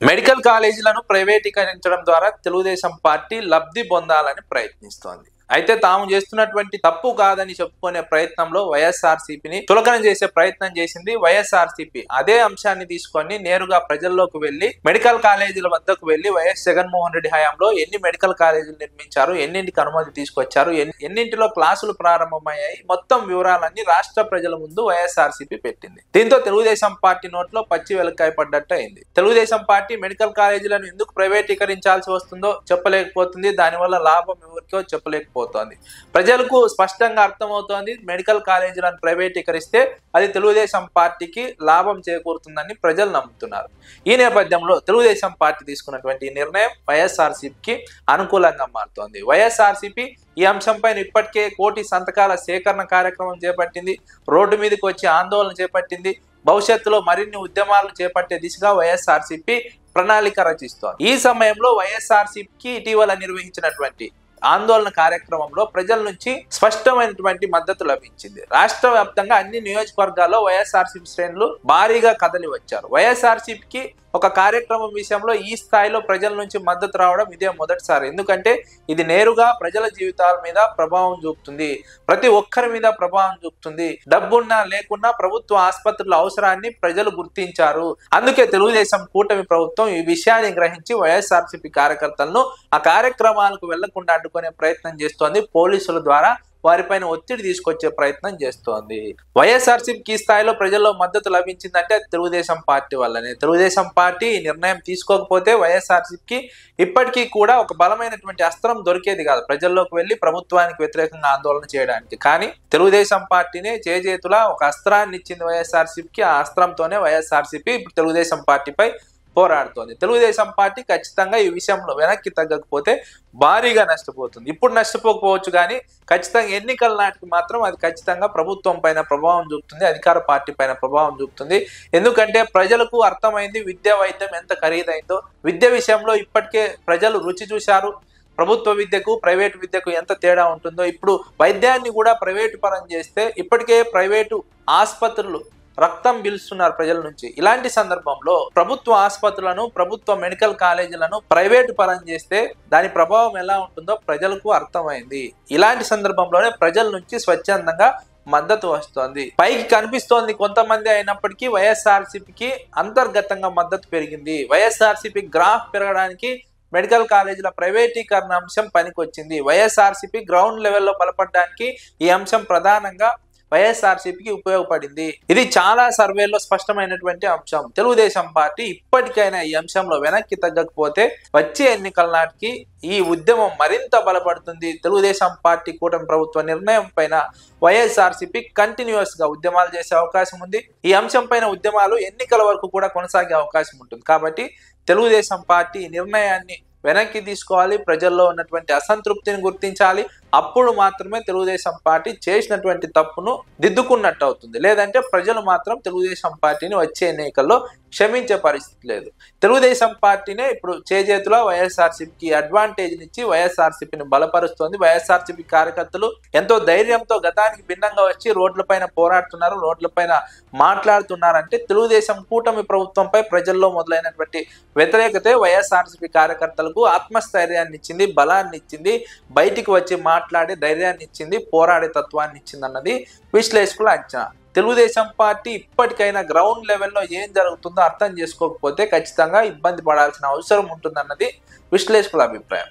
Medical కాలేజీలను ప్రైవేటీకరించడం ద్వారా Telugu Desam party లబ్ధి పొందాలని ప్రయత్నిస్తోంది. అయితే తాము చేస్తున్నటువంటి తప్పు కాదని చెప్పుకునే ప్రయత్నంలో వైఎస్ఆర్సీపీని చులకన చేసే ప్రయత్నం చేసింది వైఎస్ఆర్సీపీ. అదే అంశాన్ని తీసుకొని నేరుగా ప్రజల్లోకి వెళ్లి మెడికల్ కాలేజీల వద్దకు వెళ్లి వైఎస్ జగన్మోహన్ రెడ్డి హయాంలో ఎన్ని మెడికల్ కాలేజీలు నిర్మించారు, ఎన్నింటికి అనుమతి తీసుకొచ్చారు, ఎన్నింటిలో క్లాసులు ప్రారంభమయ్యాయి, మొత్తం వివరాలన్నీ రాష్ట్ర ప్రజల ముందు వైఎస్ఆర్సీపీ పెట్టింది. దీంతో తెలుగుదేశం పార్టీ నోట్లో పచ్చి వెలక్కాయ పడ్డట్టు అయింది. తెలుగుదేశం పార్టీ మెడికల్ కాలేజీలను ఎందుకు ప్రైవేటీకరించాల్సి వస్తుందో చెప్పలేకపోతుంది. దానివల్ల లాభం ఎవరికో చెప్పలేకపోతుంది. ప్రజలకు స్పష్టంగా అర్థమవుతోంది, మెడికల్ కాలేజీలను ప్రైవేటీకరిస్తే అది తెలుగుదేశం పార్టీకి లాభం చేకూరుతుందని ప్రజలు నమ్ముతున్నారు. ఈ నేపథ్యంలో తెలుగుదేశం పార్టీ తీసుకున్నటువంటి నిర్ణయం వైఎస్ఆర్సీపీకి అనుకూలంగా మారుతోంది. వైఎస్ఆర్సీపీ ఈ అంశంపైన ఇప్పటికే 1 కోటి సంతకాల సేకరణ కార్యక్రమం చేపట్టింది. రోడ్డు మీదకి వచ్చి ఆందోళన చేపట్టింది. భవిష్యత్తులో మరిన్ని ఉద్యమాలు చేపట్టే దిశగా వైఎస్ఆర్సీపీ ప్రణాళిక రచిస్తోంది. ఈ సమయంలో వైఎస్ఆర్సీపీకి ఇటీవల నిర్వహించినటువంటి ఆందోళన కార్యక్రమంలో ప్రజల నుంచి స్పష్టమైనటువంటి మద్దతు లభించింది. రాష్ట్ర వ్యాప్తంగా అన్ని నియోజకవర్గాల్లో వైఎస్ఆర్సీపీ శ్రేణులు భారీగా కదలి వచ్చారు. వైఎస్ఆర్సీపీకి ఒక కార్యక్రమం విషయంలో ఈ స్థాయిలో ప్రజల నుంచి మద్దతు రావడం ఇదే మొదటిసారి. ఎందుకంటే ఇది నేరుగా ప్రజల జీవితాల మీద ప్రభావం చూపుతుంది, ప్రతి ఒక్కరి మీద ప్రభావం చూపుతుంది. డబ్బున్నా లేకున్నా ప్రభుత్వ ఆసుపత్రుల అవసరాన్ని ప్రజలు గుర్తించారు. అందుకే తెలుగుదేశం కూటమి ప్రభుత్వం ఈ విషయాన్ని గ్రహించి వైఎస్ఆర్సీపీ కార్యకర్తలను ఆ కార్యక్రమాలకు వెళ్లకుండా అడ్డుకునే ప్రయత్నం చేస్తోంది. పోలీసుల ద్వారా వారిపైన ఒత్తిడి తీసుకొచ్చే ప్రయత్నం చేస్తోంది. వైఎస్ఆర్సీపీకి ఈ స్థాయిలో ప్రజల్లో మద్దతు లభించిందంటే తెలుగుదేశం పార్టీ వల్లనే. తెలుగుదేశం పార్టీ ఈ నిర్ణయం తీసుకోకపోతే వైఎస్ఆర్సీపీకి ఇప్పటికీ కూడా ఒక బలమైనటువంటి అస్త్రం దొరికేది కాదు ప్రజల్లోకి వెళ్లి ప్రభుత్వానికి వ్యతిరేకంగా ఆందోళన చేయడానికి. కానీ తెలుగుదేశం పార్టీనే చేజేతులా ఒక అస్త్రాన్ని ఇచ్చింది వైఎస్ఆర్సీపీకి. ఆ అస్త్రంతోనే వైఎస్ఆర్సీపీ ఇప్పుడు తెలుగుదేశం పార్టీపై పోరాడుతోంది. తెలుగుదేశం పార్టీ ఖచ్చితంగా ఈ విషయంలో వెనక్కి తగ్గకపోతే భారీగా నష్టపోతుంది. ఇప్పుడు నష్టపోకపోవచ్చు కానీ ఖచ్చితంగా ఎన్నికల నాటికి మాత్రం అది ఖచ్చితంగా ప్రభుత్వం పైన ప్రభావం చూపుతుంది, అధికార పార్టీ పైన ప్రభావం చూపుతుంది. ఎందుకంటే ప్రజలకు అర్థమైంది విద్యా వైద్యం ఎంత ఖరీదైందో. విద్య విషయంలో ఇప్పటికే ప్రజలు రుచి చూశారు. ప్రభుత్వ విద్యకు ప్రైవేటు విద్యకు ఎంత తేడా ఉంటుందో. ఇప్పుడు వైద్యాన్ని కూడా ప్రైవేటు పరం చేస్తే ఇప్పటికే ప్రైవేటు ఆసుపత్రులు రక్తం పిలుస్తున్నారు ప్రజల నుంచి. ఇలాంటి సందర్భంలో ప్రభుత్వ ఆసుపత్రులను, ప్రభుత్వ మెడికల్ కాలేజీలను ప్రైవేటు పరం చేస్తే దాని ప్రభావం ఎలా ఉంటుందో ప్రజలకు అర్థమైంది. ఇలాంటి సందర్భంలోనే ప్రజల నుంచి స్వచ్ఛందంగా మద్దతు వస్తోంది. పైకి కనిపిస్తోంది కొంతమంది అయినప్పటికీ వైఎస్ఆర్సీపీకి అంతర్గతంగా మద్దతు పెరిగింది. వైఎస్ఆర్సీపీ గ్రాఫ్ పెరగడానికి మెడికల్ కాలేజీల ప్రైవేటీకరణ అంశం పనికొచ్చింది. వైఎస్ఆర్సీపీ గ్రౌండ్ లెవెల్లో బలపడడానికి ఈ అంశం ప్రధానంగా వైఎస్ఆర్సీపీకి ఉపయోగపడింది. ఇది చాలా సర్వేల్లో స్పష్టమైనటువంటి అంశం. తెలుగుదేశం పార్టీ ఇప్పటికైనా ఈ అంశంలో వెనక్కి తగ్గకపోతే వచ్చే ఎన్నికల నాటికి ఈ ఉద్యమం మరింత బలపడుతుంది. తెలుగుదేశం పార్టీ కూటమి ప్రభుత్వ నిర్ణయం పైన వైఎస్ఆర్సీపీ కంటిన్యూస్ గా ఉద్యమాలు చేసే అవకాశం ఉంది. ఈ అంశం పైన ఉద్యమాలు ఎన్నికల వరకు కూడా కొనసాగే అవకాశం ఉంటుంది. కాబట్టి తెలుగుదేశం పార్టీ నిర్ణయాన్ని వెనక్కి తీసుకోవాలి, ప్రజల్లో ఉన్నటువంటి అసంతృప్తిని గుర్తించాలి. అప్పుడు మాత్రమే తెలుగుదేశం పార్టీ చేసినటువంటి తప్పును దిద్దుకున్నట్టు అవుతుంది. లేదంటే ప్రజలు మాత్రం తెలుగుదేశం పార్టీని వచ్చే ఎన్నికల్లో క్షమించే పరిస్థితి లేదు. తెలుగుదేశం పార్టీనే ఇప్పుడు చేజేతులా వైఎస్ఆర్సీపీకి అడ్వాంటేజ్నిచ్చి వైఎస్ఆర్సీపీని బలపరుస్తోంది. వైఎస్ఆర్సీపీ కార్యకర్తలు ఎంతో ధైర్యంతో గతానికి భిన్నంగా వచ్చి రోడ్లపైన పోరాడుతున్నారు, రోడ్లపైన మాట్లాడుతున్నారంటే తెలుగుదేశం కూటమి ప్రభుత్వంపై ప్రజల్లో మొదలైనటువంటి వ్యతిరేకతే వైఎస్ఆర్సీపీ కార్యకర్తలకు ఆత్మస్థైర్యాన్ని ఇచ్చింది, బలాన్ని ఇచ్చింది, బయటికి వచ్చి మాట్లాడే ధైర్యాన్ని ఇచ్చింది, పోరాడే తత్వాన్ని ఇచ్చింది అన్నది విశ్లేషకుల అంచనా. తెలుగుదేశం పార్టీ ఇప్పటికైనా గ్రౌండ్ లెవెల్లో ఏం జరుగుతుందో అర్థం చేసుకోకపోతే ఖచ్చితంగా ఇబ్బంది పడాల్సిన అవసరం ఉంటుందన్నది విశ్లేషకుల అభిప్రాయం.